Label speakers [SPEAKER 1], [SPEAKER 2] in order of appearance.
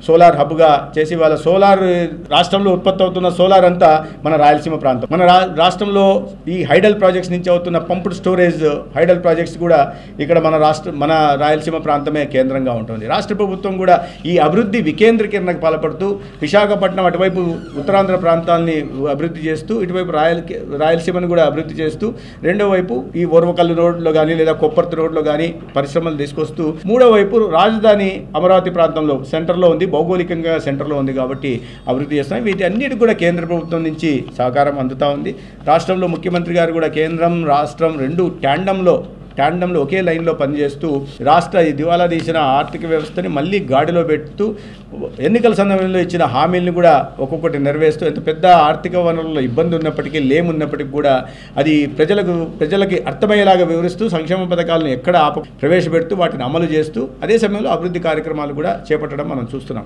[SPEAKER 1] Solar హబ్గా చేసి వాళ్ళ సోలార్ రాష్ట్రంలో ఉత్పత్తి అవుతున్న సోలార్ అంతా మన రాయలసీమ ప్రాంతం. మన రాష్ట్రంలో ఈ హైడల్ ప్రాజెక్ట్స్ నుంచి అవుతున్న పంప్డ్ స్టోరేజ్ హైడల్ ప్రాజెక్ట్స్ కూడా ఇక్కడ మన రాయలసీమ ప్రాంతమే కేంద్రంగా ఉంటుంది. రాష్ట్ర ప్రభుత్వం కూడా ఈ అభివృద్ధి వికేంద్రీకరణకు పాల్పడుతూ విశాఖపట్నం అటువైపు ఉత్తరాంధ్ర ప్రాంతాన్ని అభివృద్ధి చేస్తూ ఇటువైపు రాయలసీమను కూడా అభివృద్ధి చేస్తూ రెండో వైపు ఈ ఓర్వకల్లు రోడ్లో కానీ లేదా కొప్పర్తి రోడ్లో కానీ పరిశ్రమలు తీసుకొస్తూ మూడో వైపు రాజధాని అమరావతి ప్రాంతంలో సెంటర్లో ఉంది, భౌగోళికంగా సెంటర్లో ఉంది కాబట్టి అభివృద్ధి చేస్తున్నాం. వీటి అన్నిటికి కూడా కేంద్ర ప్రభుత్వం నుంచి సహకారం అందుతూ ఉంది. రాష్ట్రంలో ముఖ్యమంత్రి గారు కూడా కేంద్రం రాష్ట్రం రెండు ట్యాండంలో ఒకే లైన్లో పనిచేస్తూ రాష్ట్ర దివాలా తీసిన ఆర్థిక వ్యవస్థని మళ్ళీ గాడిలో పెడుతూ ఎన్నికల సమయంలో ఇచ్చిన హామీలను కూడా ఒక్కొక్కటి నెరవేరుస్తూ ఎంత పెద్ద ఆర్థిక వనరుల్లో ఇబ్బంది ఉన్నప్పటికీ లేమున్నప్పటికీ కూడా అది ప్రజలకి అర్థమయ్యేలాగా వివరిస్తూ సంక్షేమ పథకాలను ఎక్కడ ప్రవేశపెడుతూ వాటిని అమలు చేస్తూ అదే సమయంలో అభివృద్ధి కార్యక్రమాలు కూడా చేపట్టడం మనం చూస్తున్నాం.